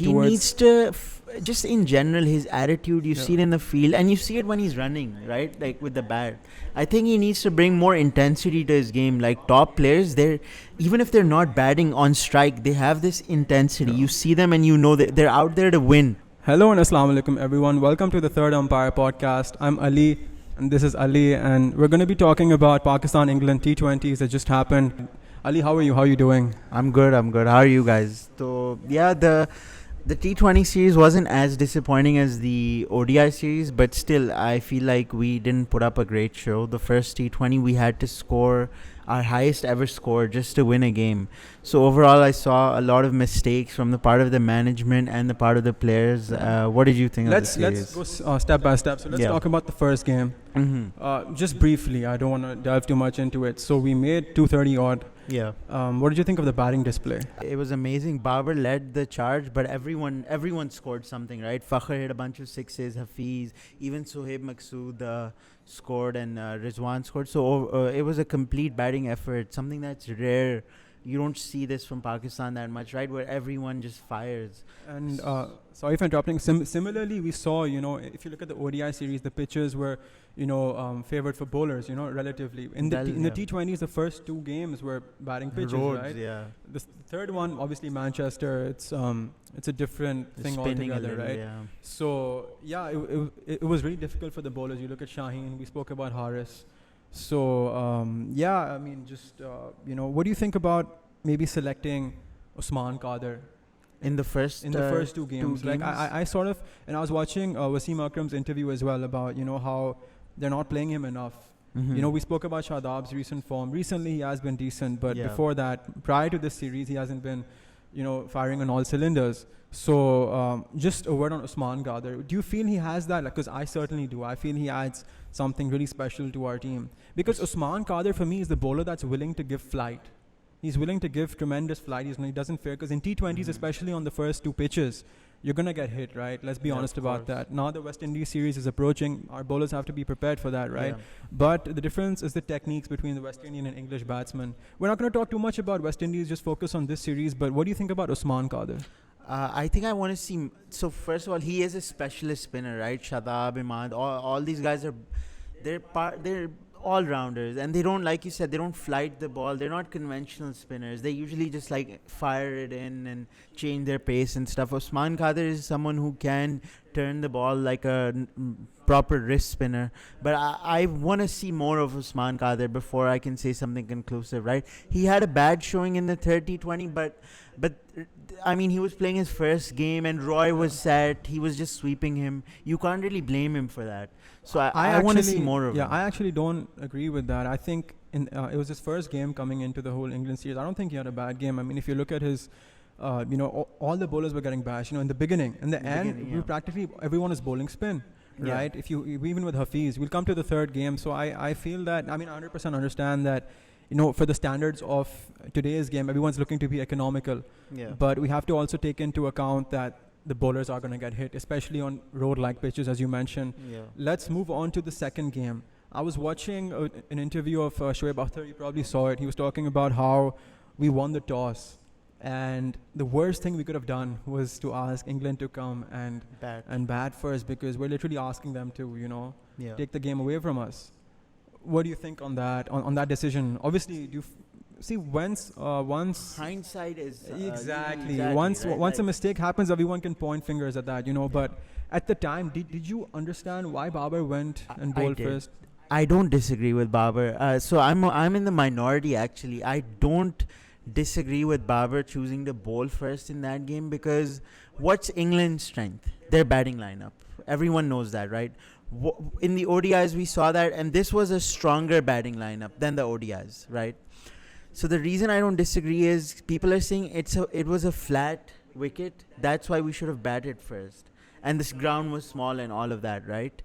He needs to, just in general, his attitude, you see it in the field, and you see it when he's running, right? Like with the bat. I think he needs to bring more intensity to his game. Like top players, even if they're not batting on strike, they have this intensity. You see them and you know that they're out there to win. Hello and assalamu alaikum everyone. Welcome to the Third Umpire podcast. I'm Ali and this is Ali, and we're going to be talking about Pakistan-England T20s that just happened. Ali, how are you? How are you doing? I'm good. How are you guys? So, yeah, the T20 series wasn't as disappointing as the ODI series, but still, I feel like we didn't put up a great show. The first T20, we had to score our highest ever score just to win a game. So overall, I saw a lot of mistakes from the part of the management and the part of the players. What did you think of the series? Let's go step by step. So let's talk about the first game. Just briefly, I don't want to delve too much into it. So we made 230 odd. Yeah. What did you think of the batting display? It was amazing. Babar led the charge, but everyone scored something, right? Fakhar hit a bunch of sixes, Hafeez, even Sohaib Maqsood scored, and Rizwan scored. So it was a complete batting effort, something that's rare. You don't see this from Pakistan that much, right? Where everyone just fires. And sorry for interrupting. Similarly, we saw, if you look at the ODI series, the pitches were, favored for bowlers, relatively. In the T20s, the first two games were batting pitches, Roads, right? Yeah. The third one, obviously Manchester, it's a different thing altogether, right? Yeah. So, yeah, it was really difficult for the bowlers. You look at Shaheen, we spoke about Harris. So, what do you think about maybe selecting Usman Qadir in the first two games? Like I sort of, and I was watching Wasim Akram's interview as well about how they're not playing him enough. We spoke about Shadab's recent form. Recently, he has been decent, but before that, prior to this series, he hasn't been, firing on all cylinders. So, just a word on Usman Qadir. Do you feel he has that? Because I certainly do. I feel he adds something really special to our team. Because Usman Qadir, for me, is the bowler that's willing to give flight. He's willing to give tremendous flight. He doesn't fear. Because in T20s, especially on the first two pitches, you're going to get hit, right? Let's be honest about that. Now the West Indies series is approaching. Our bowlers have to be prepared for that, right? Yeah. But the difference is the techniques between the West Indian and English batsmen. We're not going to talk too much about West Indies, just focus on this series. But what do you think about Usman Qadir? I think I want to see. So first of all, he is a specialist spinner, right? Shadab, Imad, all these guys they're all rounders, and they don't, like you said, they don't flight the ball. They're not conventional spinners. They usually just fire it in and change their pace and stuff. Usman Qadir is someone who can turn the ball like a proper wrist spinner. But I want to see more of Usman Qadir before I can say something conclusive, right? He had a bad showing in the 30-20, but I mean, he was playing his first game and Roy was set. He was just sweeping him. You can't really blame him for that. So I want to see more of him. Yeah, I actually don't agree with that. I think it was his first game coming into the whole England series. I don't think he had a bad game. I mean, if you look at his, all the bowlers were getting bashed. In the beginning. In the end, practically everyone is bowling spin. Right? Even with Hafeez, we'll come to the third game. So I feel that, I 100% understand that, for the standards of today's game, everyone's looking to be economical. Yeah. But we have to also take into account that the bowlers are going to get hit, especially on road-like pitches, as you mentioned. Yeah. Let's move on to the second game. I was watching an interview of Shoaib Buttler. You probably saw it. He was talking about how we won the toss. And the worst thing we could have done was to ask England to come and bat first, because we're literally asking them to, take the game away from us. What do you think on that? On that decision? Obviously, do you see once hindsight is exactly once a mistake happens, everyone can point fingers at that, But at the time, did you understand why Babar went and bowled first? I don't disagree with Babar. So I'm in the minority actually. I don't disagree with Babar choosing to bowl first in that game, because what's England's strength? Their batting lineup. Everyone knows that, right? In the ODIs, we saw that, and this was a stronger batting lineup than the ODIs, right? So the reason I don't disagree is people are saying it was a flat wicket. That's why we should have batted first. And this ground was small and all of that, right?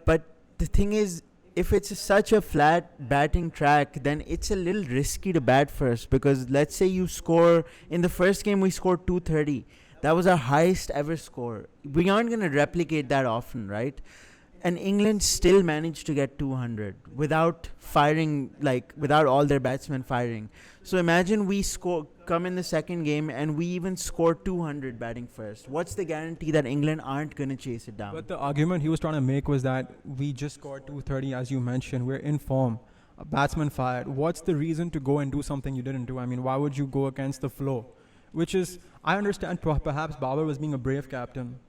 But the thing is, if it's such a flat batting track, then it's a little risky to bat first, because let's say you score, in the first game we scored 230. That was our highest ever score. We aren't going to replicate that often, right? And England still managed to get 200 without firing, like without all their batsmen firing. So imagine we come in the second game and we even score 200 batting first. What's the guarantee that England aren't going to chase it down? But the argument he was trying to make was that we just scored 230, as you mentioned. We're in form. A batsman fired. What's the reason to go and do something you didn't do? I mean, why would you go against the flow? Which is, I understand perhaps Babar was being a brave captain,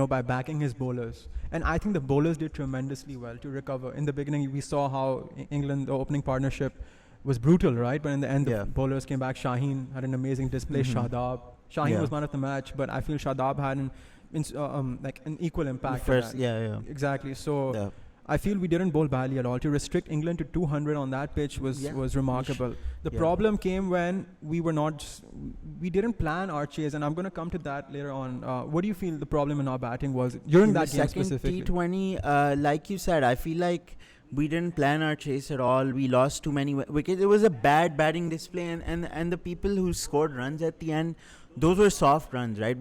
by backing his bowlers. And I think the bowlers did tremendously well to recover. In the beginning, we saw how England, the opening partnership, was brutal, right? But in the end, the bowlers came back. Shaheen had an amazing display. Shadab. Shaheen was man of the match, but I feel Shadab had an equal impact. Exactly. So I feel we didn't bowl badly at all. To restrict England to 200 on that pitch was remarkable. The problem came when we didn't plan our chase, and I'm going to come to that later on. What do you feel the problem in our batting was during that game specifically? T20, like you said, I feel like we didn't plan our chase at all. We lost too many wickets. It was a bad batting display, and the people who scored runs at the end, those were soft runs, right?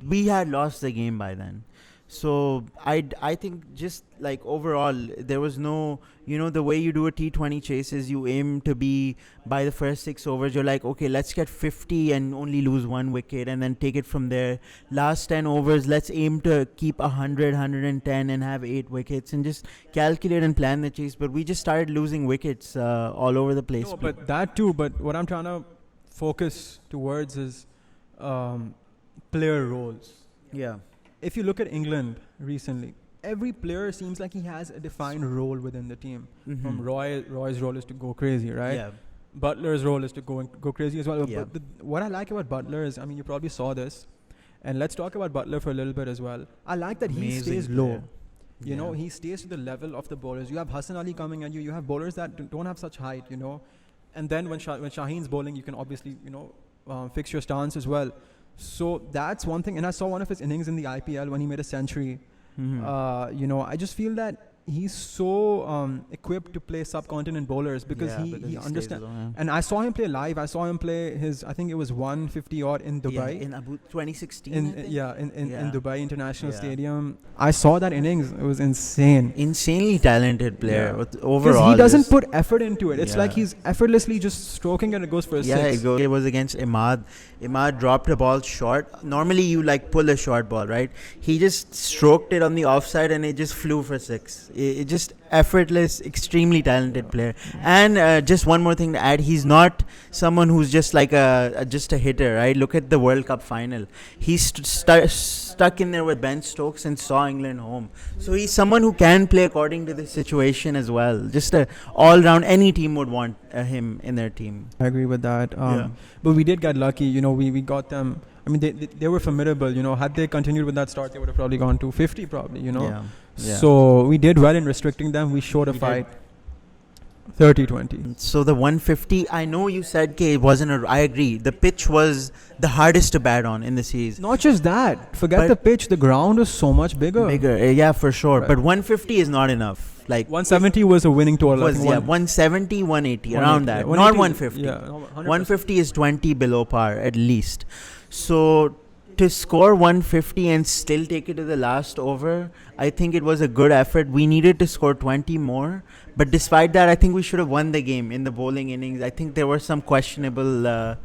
We had lost the game by then. So I think just like overall, there was no, the way you do a T20 chase is you aim to be by the first 6 overs. You're like, okay, let's get 50 and only lose 1 wicket and then take it from there. Last 10 overs, let's aim to keep 100, 110 and have 8 wickets and just calculate and plan the chase. But we just started losing wickets all over the place. No, but that too. But what I'm trying to focus towards is player roles. Yeah. If you look at England recently, every player seems like he has a defined role within the team. From Roy's role is to go crazy, right? Yeah. Butler's role is to go crazy as well. Yeah. But what I like about Butler is, I mean, you probably saw this, and let's talk about Butler for a little bit as well. I like that he stays low. He stays to the level of the bowlers. You have Hassan Ali coming at you. You have bowlers that don't have such height, And then when Shaheen's bowling, you can obviously, fix your stance as well. So that's one thing. And I saw one of his innings in the IPL when he made a century. I just feel that he's so equipped to play subcontinent bowlers because he understands. And I saw him play live. I saw him play I think it was 150 odd in Dubai. In 2016. In Dubai International Stadium. I saw that innings. It was insane. Insanely talented player. Overall, because he doesn't put effort into it. It's like he's effortlessly just stroking and it goes for a 6. It was against Imad. Imad dropped a ball short. Normally you pull a short ball, right? He just stroked it on the offside and it just flew for 6. It just effortless, extremely talented player. And just one more thing to add, he's not someone who's just like just a hitter, right? Look at the World Cup final. He's stuck in there with Ben Stokes and saw England home. So he's someone who can play according to the situation as well. Just all round, any team would want him in their team. I agree with that. But we did get lucky. We got them. I mean, they were formidable. Had they continued with that start, they would have probably gone to 50 probably, Yeah. So we did well in restricting them. We showed a fight. 30-20. So the 150, I know you said it wasn't I agree. The pitch was the hardest to bat on in the series. Not just that. Forget the pitch. The ground was so much bigger. Yeah, for sure. Right. But 150 is not enough. 170 was a winning total. 170, 180, around that. Not 150. 150 is 20 below par at least. So to score 150 and still take it to the last over, I think it was a good effort. We needed to score 20 more. But despite that, I think we should have won the game in the bowling innings. I think there were some questionable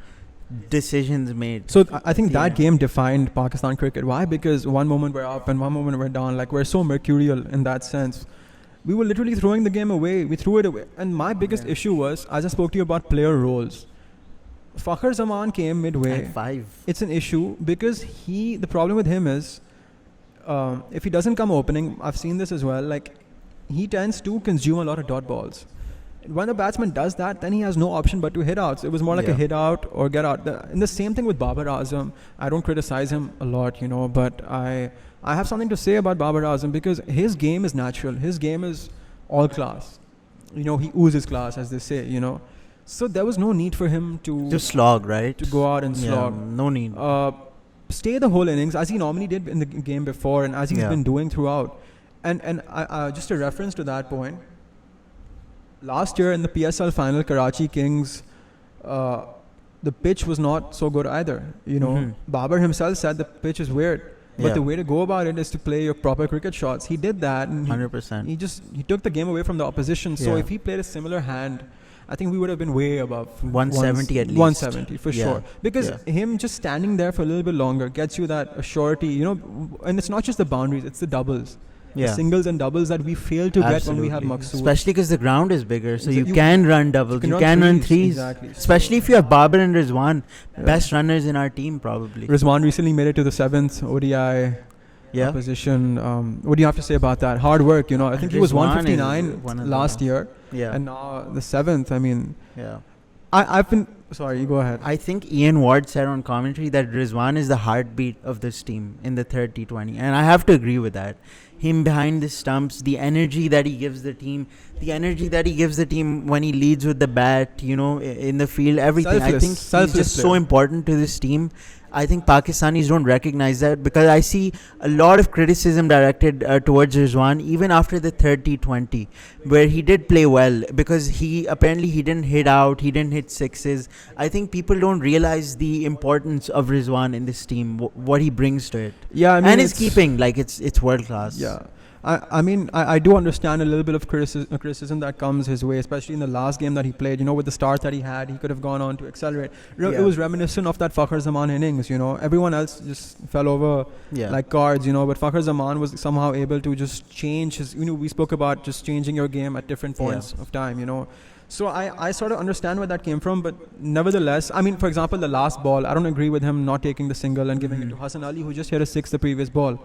decisions made. So I think that game defined Pakistan cricket. Why? Because one moment we're up and one moment we're down. We're so mercurial in that sense. We were literally throwing the game away. We threw it away. And my biggest issue was, as I spoke to you about player roles, Fakhar Zaman came midway. At 5. It's an issue because the problem with him is, if he doesn't come opening, I've seen this as well, he tends to consume a lot of dot balls. When a batsman does that, then he has no option but to hit outs. It was more like a hit out or get out. And the same thing with Babar Azam. I don't criticize him a lot, but I have something to say about Babar Azam because his game is natural. His game is all class. He oozes class, as they say, So there was no need for him to slog, right? To go out and slog. No need. Stay the whole innings as he normally did in the game before and as he's been doing throughout. And just a reference to that point, last year in the PSL final, Karachi Kings, the pitch was not so good either. Babar himself said the pitch is weird. But the way to go about it is to play your proper cricket shots. He did that. And 100%. He took the game away from the opposition. So if he played a similar hand, I think we would have been way above 170 at least. 170 for sure. Because him just standing there for a little bit longer gets you that surety, you know. And it's not just the boundaries; it's the doubles. The singles and doubles that we fail to get when we have Maqsood. Especially because the ground is bigger, so you can run doubles, you can run threes. Exactly. Especially if you have Babar and Rizwan, best runners in our team probably. Rizwan recently made it to the 7th ODI position. What do you have to say about that? Hard work, you know. I think he was 159 last year, and now the 7th. I mean, I've been... Sorry, you go ahead. I think Ian Ward said on commentary that Rizwan is the heartbeat of this team in the third T20, and I have to agree with that. Him behind the stumps, the energy that he gives the team, when he leads with the bat, you know, in the field, everything. I think he's just so important to this team. I think Pakistanis don't recognize that, because I see a lot of criticism directed towards Rizwan even after the third T20, where he did play well because he didn't hit out, he didn't hit sixes. I think people don't realize the importance of Rizwan in this team, what he brings to it. Yeah, I mean, and his keeping, like it's world class. Yeah. I mean, I do understand a little bit of criticism that comes his way, especially in the last game that he played. You know, with the start that he had, he could have gone on to accelerate. It was reminiscent of that Fakhar Zaman innings, you know. Everyone else just fell over like cards, you know. But Fakhar Zaman was somehow able to just change his, you know, we spoke about just changing your game at different points of time, you know. So I sort of understand where that came from, but nevertheless, I mean, for example, the last ball, I don't agree with him not taking the single and giving it to Hassan Ali, who just hit a six the previous ball,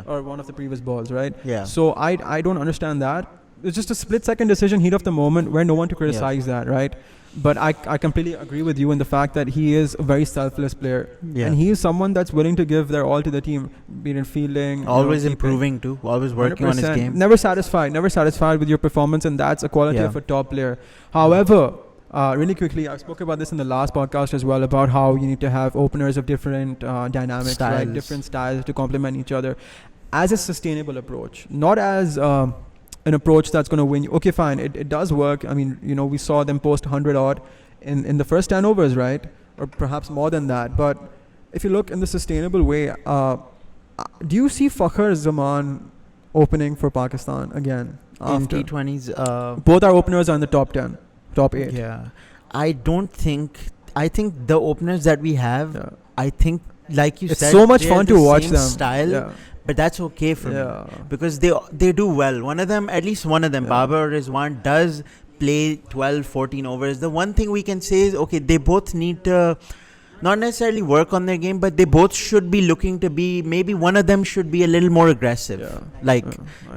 or one of the previous balls, right? So I don't understand that. It's just a split-second decision, heat of the moment, where no one to criticize that, right? But I completely agree with you in the fact that he is a very selfless player. And he is someone that's willing to give their all to the team, be it in fielding. Always improving too, always working 100%. On his game. Never satisfied with your performance, and that's a quality of a top player. However, really quickly, I spoke about this in the last podcast as well, about how you need to have openers of different dynamics, right? Different styles to complement each other as a sustainable approach, not as... an approach that's going to win you. Okay, fine. It does work. I mean, you know, we saw them post 100 odd in the first 10 overs, right? Or perhaps more than that. But if you look in the sustainable way, do you see Fakhar Zaman opening for Pakistan again? In T20s? Both our openers are in the top 10, top 8. Yeah. I think the openers that we have, I think, like you said, it's so much fun to watch them. Style. But that's okay for me, because they do well. At least one of them, Babar Rizwan, does play 12, 14 overs. The one thing we can say is, okay, they both need to not necessarily work on their game, but they both should be looking to be, maybe one of them should be a little more aggressive.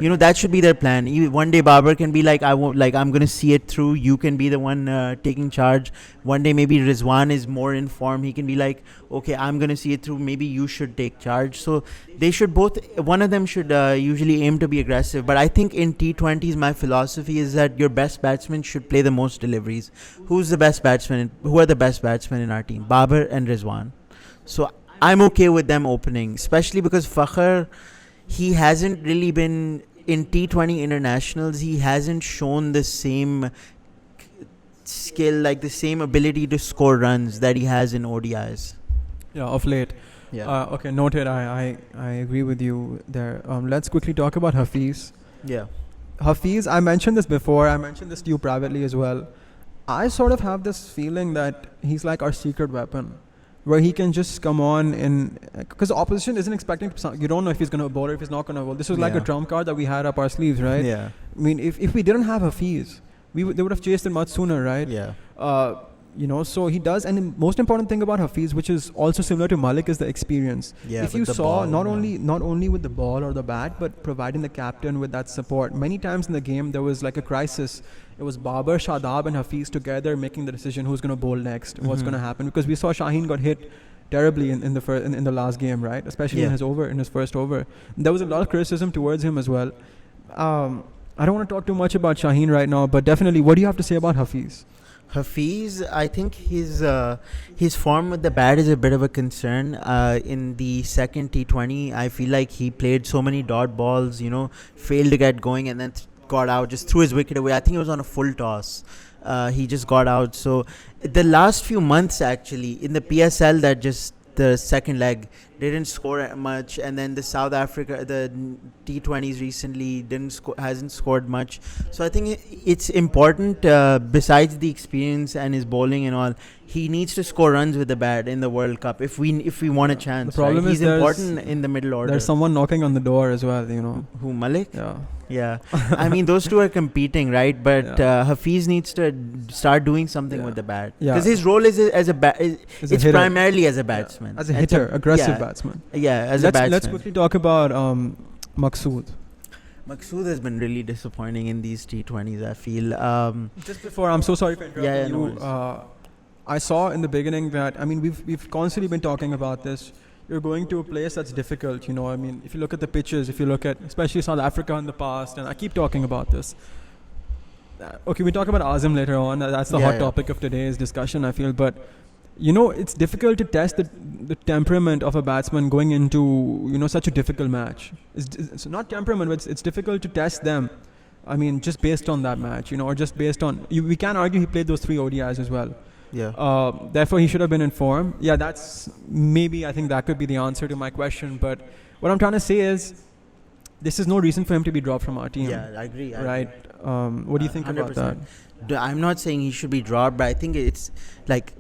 You know, that should be their plan. One day Babar can be like, I'm going to see it through. You can be the one taking charge. One day maybe Rizwan is more in form. He can be like, okay, I'm going to see it through. Maybe you should take charge. So they should one of them should usually aim to be aggressive. But I think in T20s, my philosophy is that your best batsman should play the most deliveries. Who are the best batsmen in our team? Babar and Rizwan. So I'm okay with them opening, especially because Fakhar, he hasn't really been in T20 internationals. He hasn't shown the same skill, like the same ability to score runs that he has in ODIs. Yeah, of late. Okay, noted. I agree with you there. Let's quickly talk about Hafeez. Hafeez, I mentioned this before. I mentioned this to you privately as well. I sort of have this feeling that he's like our secret weapon, where he can just come on because the opposition isn't expecting you don't know if he's going to bowl or if he's not going to bowl. This was like a trump card that we had up our sleeves, right? I mean, if we didn't have Hafeez, they would have chased him much sooner, right? You know, so he does. And the most important thing about Hafeez, which is also similar to Malik, is the experience. If you saw, not only with the ball or the bat, but providing the captain with that support. Many times in the game, there was like a crisis. It was Babar, Shadab and Hafeez together making the decision who's going to bowl next, what's going to happen. Because we saw Shaheen got hit terribly in the last game, right? Especially in his first over. There was a lot of criticism towards him as well. I don't want to talk too much about Shaheen right now, but definitely, what do you have to say about Hafeez? Hafeez, I think his form with the bat is a bit of a concern. In the second T20, I feel like he played so many dot balls, you know, failed to get going and then got out, just threw his wicket away. I think it was on a full toss. He just got out. So the last few months, actually, in the PSL that just the second leg, didn't score much, and then the South Africa, the T20s recently hasn't scored much. So I think it's important. Besides the experience and his bowling and all, he needs to score runs with the bat in the World Cup if we want a chance. The problem is he's important in the middle order. There's someone knocking on the door as well. Who, Malik? Yeah. Yeah, I mean those two are competing, right? But Hafeez needs to start doing something with the bat, because his role is it's primarily as a batsman, as a hitter, aggressive batsman. Yeah, as a batsman. Let's quickly talk about Maqsood. Maqsood has been really disappointing in these T20s. I feel. Just before, I'm so sorry for interrupting you. I saw in the beginning that we've constantly been talking about this. You're going to a place that's difficult, if you look at the pitches, if you look at especially South Africa in the past, and I keep talking about this. Okay, we talk about Azam later on. That's the hot topic of today's discussion, I feel. But, it's difficult to test the temperament of a batsman going into, such a difficult match. It's not temperament, but it's difficult to test them. Just based on that match, or just based on... we can argue he played those 3 ODIs as well. Yeah. Therefore, he should have been in form. Yeah, that's maybe, I think that could be the answer to my question. But what I'm trying to say is, this is no reason for him to be dropped from our team. Yeah, I agree. Right? What do you think 100%. About that? I'm not saying he should be dropped, but I think it's like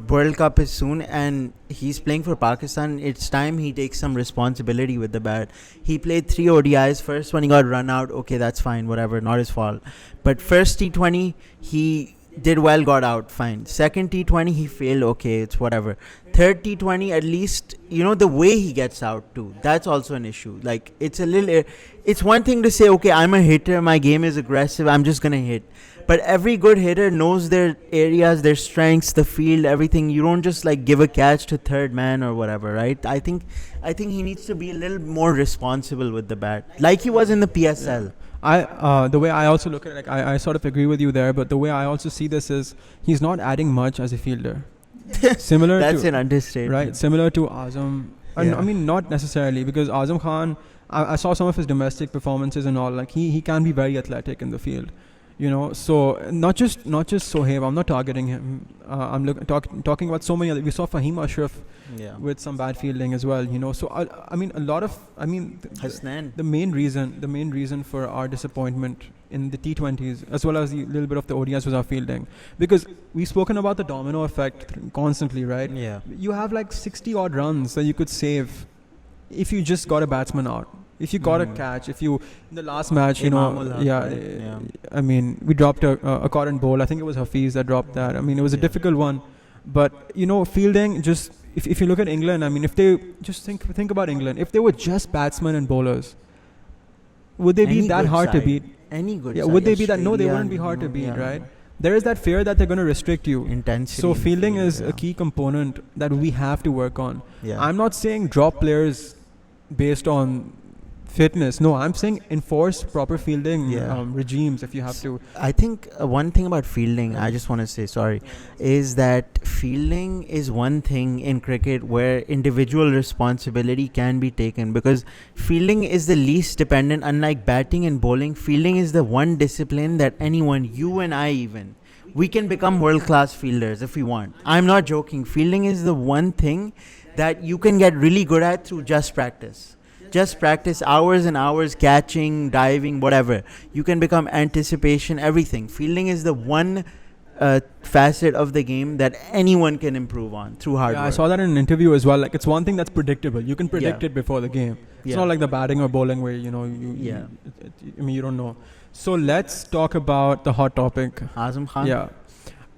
World Cup is soon and he's playing for Pakistan. It's time he takes some responsibility with the bat. He played 3 ODIs. First one he got run out. Okay, that's fine, whatever, not his fault. But first T20 he did well, got out, fine. Second T20 he failed, okay, it's whatever. Third T20 at least, the way he gets out too, that's also an issue. Like it's one thing to say, okay, I'm a hitter, my game is aggressive, I'm just gonna hit. But every good hitter knows their areas, their strengths, the field, everything. You don't just give a catch to third man or whatever, right? I think he needs to be a little more responsible with the bat, like he was in the PSL. The way I also look at it, I sort of agree with you there, but the way I also see this is he's not adding much as a fielder. Similar That's to, an understatement. Right, similar to Azam. Yeah. Not necessarily, because Azam Khan, I saw some of his domestic performances and all. He can be very athletic in the field. So not just Sohaib. I'm not targeting him. I'm talking about so many other. We saw Fahim Ashraf with some bad fielding as well. So a lot of Hassan. The main reason for our disappointment in the T20s as well as the little bit of the ODIs was our fielding, because we've spoken about the domino effect constantly, right? Yeah. You have 60 odd runs that you could save if you just got a batsman out. If you got a catch, if you in the last match, we dropped a cotton bowl. I think it was Hafeez that dropped that. It was a difficult one, but fielding. Just if you look at England, if they just think about England, if they were just batsmen and bowlers, would they be that hard to beat? Any good? Yeah, would they be that? No, they wouldn't be hard to beat, right? There is that fear that they're going to restrict you. Intensity. So fielding is a key component that we have to work on. Yeah. I'm not saying drop players based on fitness. No, I'm saying enforce proper fielding regimes if you have to. I think one thing about fielding, I just want to say, is that fielding is one thing in cricket where individual responsibility can be taken, because fielding is the least dependent. Unlike batting and bowling, fielding is the one discipline that anyone, you and I even, we can become world-class fielders if we want. I'm not joking. Fielding is the one thing that you can get really good at through just practice. Just practice hours and hours, catching, diving, whatever. You can become anticipation, everything. Fielding is the one facet of the game that anyone can improve on through hard work. I saw that in an interview as well. It's one thing that's predictable. You can predict it before the game. It's not like the batting or bowling where you don't know. So let's talk about the hot topic. Azam Khan? Yeah.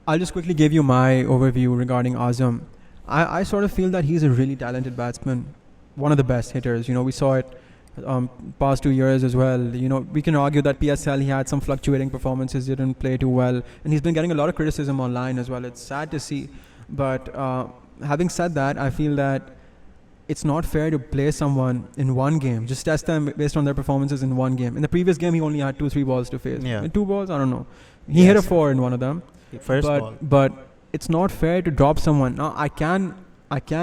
I'll just quickly give you my overview regarding Azam. I sort of feel that he's a really talented batsman. One of the best hitters. We saw it past 2 years as well. We can argue that PSL, he had some fluctuating performances, didn't play too well. And he's been getting a lot of criticism online as well. It's sad to see. But having said that, I feel that it's not fair to play someone in one game. Just test them based on their performances in one game. In the previous game, he only had 2-3 balls to face. Yeah. In 2 balls, I don't know. He hit a 4 in one of them. First ball. But it's not fair to drop someone. Now, I can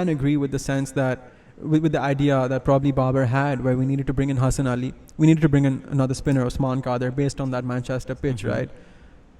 agree with the sense that with the idea that probably Babar had, where we needed to bring in Hassan Ali. We needed to bring in another spinner, Usman Qadir, based on that Manchester pitch, right?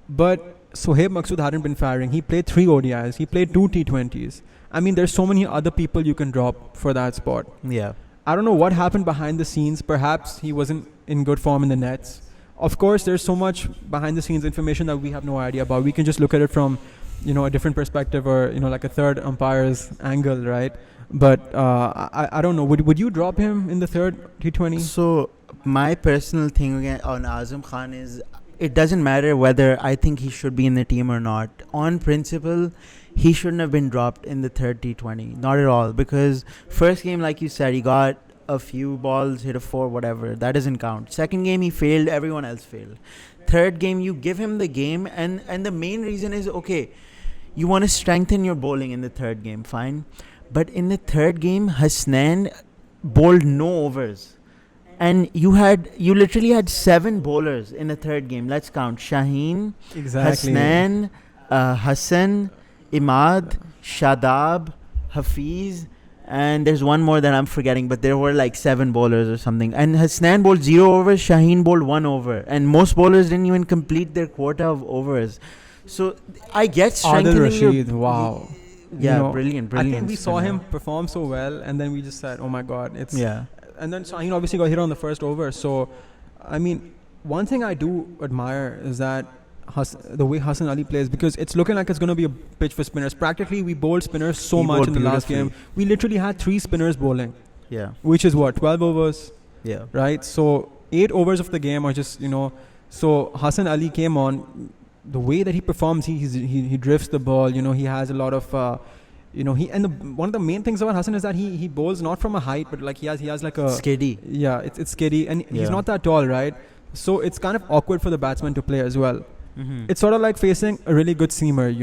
But Sohaib Maqsood hadn't been firing. He played 3 ODIs. He played 2 T20s. I mean, there's so many other people you can drop for that spot. Yeah. I don't know what happened behind the scenes. Perhaps he wasn't in good form in the nets. Of course, there's so much behind the scenes information that we have no idea about. We can just look at it from, a different perspective, or, like a third umpire's angle, right? But I don't know. Would you drop him in the third T20? So my personal thing on Azam Khan is, it doesn't matter whether I think he should be in the team or not. On principle, he shouldn't have been dropped in the third T20. Not at all. Because first game, like you said, he got a few balls, hit a 4, whatever. That doesn't count. Second game, he failed. Everyone else failed. Third game, you give him the game. And the main reason is, okay, you want to strengthen your bowling in the third game. Fine. But in the third game, Hassan bowled no overs. And you literally had 7 bowlers in the third game. Let's count. Shaheen, Hassan, Hassan, Imad, Shadab, Hafeez, and there's one more that I'm forgetting, but there were like 7 bowlers or something. And Hassan bowled 0 overs, Shaheen bowled 1 over. And most bowlers didn't even complete their quota of overs. So I get strengthening Adil Rashid, wow. Yeah, brilliant. I think we saw him perform so well, and then we just said, oh my God, it's... Yeah. And then Shaheen obviously got hit on the first over. So, I mean, one thing I do admire is that the way Hassan Ali plays, because it's looking like it's going to be a pitch for spinners. Practically, we bowled spinners so much in the last game. We literally had 3 spinners bowling. Yeah. Which is what, 12 overs? Yeah. Right? So, 8 overs of the game are just, So, Hassan Ali came on. The way that he performs, he drifts the ball. He has a lot of... one of the main things about Hassan is that he bowls not from a height, but like he has like a skiddy. Yeah, it's skiddy, and he's not that tall, right? So it's kind of awkward for the batsman to play as well. Mm-hmm. It's sort of like facing a really good seamer,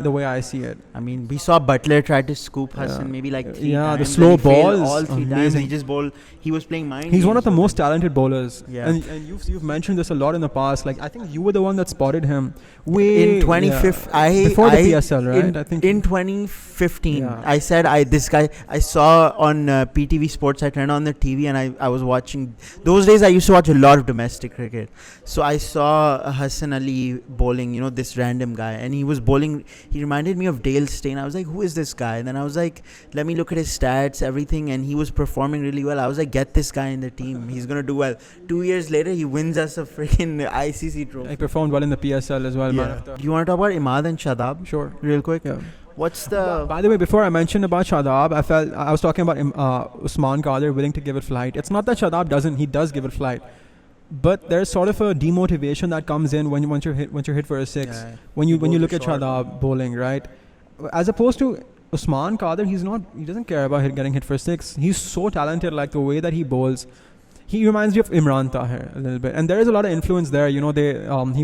the way I see it. I mean, we saw Buttler try to scoop Hassan maybe like 3 times. Yeah, the slow balls. All 3 times. He just bowled. He was playing mind. He's one of the most talented bowlers. Yeah. And you've mentioned this a lot in the past. Like, I think you were the one that spotted him in 2015. Before the PSL, right? I think in 2015, I said this guy I saw on PTV Sports. I turned on the TV and I was watching. Those days I used to watch a lot of domestic cricket. So I saw Hassan Ali bowling, this random guy, and he was bowling. He reminded me of Dale Steyn. I was like, who is this guy? And then I was like, let me look at his stats, everything, and he was performing really well. I was like, get this guy in the team. He's gonna do well. 2 years later, he wins us a freaking ICC trophy. He performed well in the PSL as well. Yeah. Do you want to talk about Imad and Shadab? Sure. Real quick. Yeah. What's the... By the way, before I mentioned about Shadab, I was talking about Usman Qadir willing to give it flight. It's not that Shadab doesn't. He does give it flight. But there's sort of a demotivation that comes in once you're hit for a 6. Yeah. When you look at Shadab bowling, right? As opposed to Usman Qadir, he doesn't care about getting hit for 6. He's so talented, like the way that he bowls. He reminds me of Imran Tahir a little bit, and there is a lot of influence there. He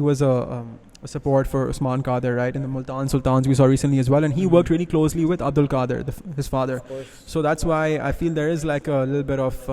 was a support for Usman Qadir, right, in the Multan Sultans we saw recently as well, and he worked really closely with Abdul Qadir, his father. So that's why I feel there is like a little bit of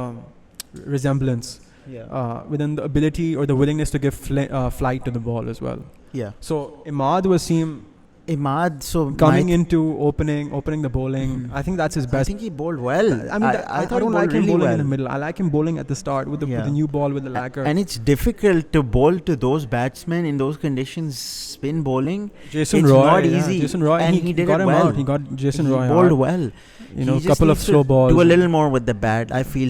resemblance. Yeah. Within the ability or the willingness to give flight to the ball as well. Yeah. So Imad was seen coming into opening the bowling. Mm-hmm. I think that's his best. I think he bowled well. I mean, I don't like him bowling in the middle. I like him bowling at the start with the new ball with the lacquer. And it's difficult to bowl to those batsmen in those conditions. Spin bowling. Jason Roy, not easy. Jason Roy, and he did got it him well. out. He got Jason Roy bowled out. well. A couple of slow balls. Do a little more with the bat. I feel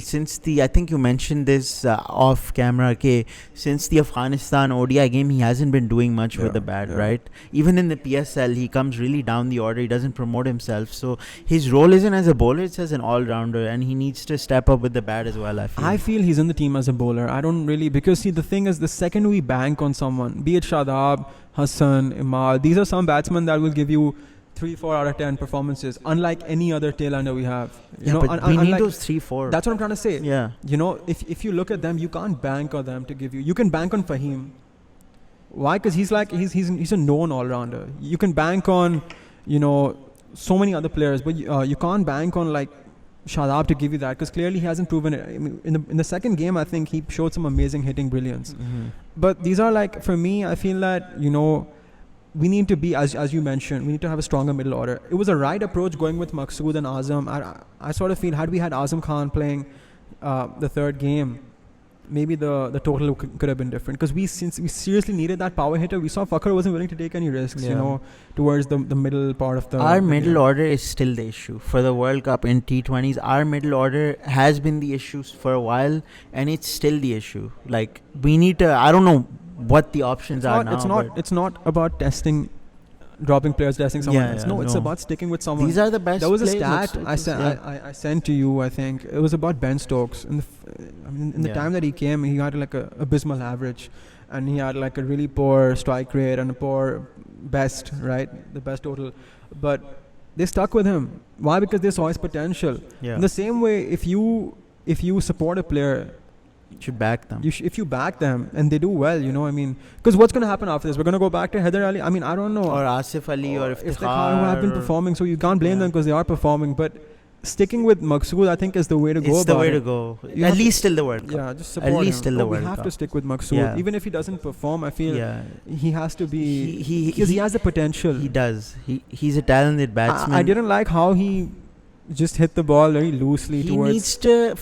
I think you mentioned this off camera. Okay, since the Afghanistan ODI game, he hasn't been doing much with the bat, right? Even in the PSL, he comes really down the order. He doesn't promote himself. So his role isn't as a bowler; it's as an all-rounder, and he needs to step up with the bat as well. I feel he's in the team as a bowler. I don't really, because see, the thing is, the second we bank on someone, be it Shadab, Hassan, Imad, these are some batsmen that will give you 3-4 out of 10 performances, unlike any other tail-under we have. But we need those 3-4. That's what I'm trying to say. Yeah. If you look at them, you can't bank on them to give you. You can bank on Fahim. Why? Because he's a known all-rounder. You can bank on, so many other players, but you can't bank on like Shadab to give you that, because clearly he hasn't proven it. I mean, in the second game, I think he showed some amazing hitting brilliance. Mm-hmm. But these are like, for me, I feel that we need to be, as you mentioned, we need to have a stronger middle order. It was a right approach going with Maqsood and Azam. I sort of feel, had we had Azam Khan playing the third game, maybe the total could have been different. Because since we seriously needed that power hitter, we saw Fakhar wasn't willing to take any risks, you know, towards the middle part of the. Our middle order is still the issue for the World Cup in T20s. Our middle order has been the issue for a while, and it's still the issue. Like, we need to. I don't know what the options are now. It's not about dropping players, testing someone else. No, it's about sticking with someone. These are the best. There was a stat I sent to you. I think it was about Ben Stokes. In the time that he came, he had like a abysmal average, and he had like a really poor strike rate and a poor best, right? The best total, but they stuck with him. Why? Because they saw his potential. In the same way, if you support a player, you should back them. If you back them and they do well, you know, I mean, because what's going to happen after this? We're going to go back to Haider Ali. I mean, I don't know. Or Asif Ali or Fakhar, who have been performing, so you can't blame them because they are performing. But sticking with Maqsood, I think, is the way to go. It's the way to go. At least till the World Cup. Yeah, just support him. At least till the World Cup. We have to stick with Maqsood. Even if he doesn't perform, I feel he has to be, because he has the potential. He does. He's a talented batsman. I didn't like how he just hit the ball very loosely towards. He needs to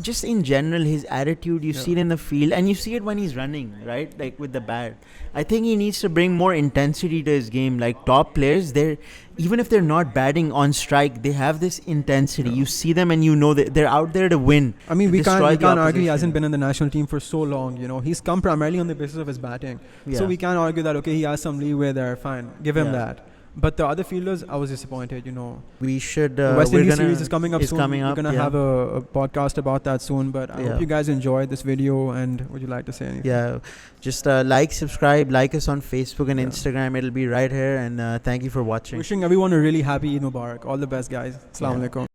just in general, his attitude, you see it in the field, and you see it when he's running, right? Like with the bat. I think he needs to bring more intensity to his game. Like top players, even if they're not batting on strike, they have this intensity. You see them and you know that they're out there to win. I mean, we can't argue he hasn't been in the national team for so long. You know, he's come primarily on the basis of his batting. So we can't argue that, okay, he has some leeway there, fine, give him that. But the other fielders, I was disappointed, you know. We should... the West Indies series is coming up soon. We're going to have a podcast about that soon. But I hope you guys enjoyed this video. And would you like to say anything? Yeah. Just like, subscribe, like us on Facebook and Instagram. It'll be right here. And thank you for watching. Wishing everyone a really happy Eid Mubarak. All the best, guys. Assalamu alaikum.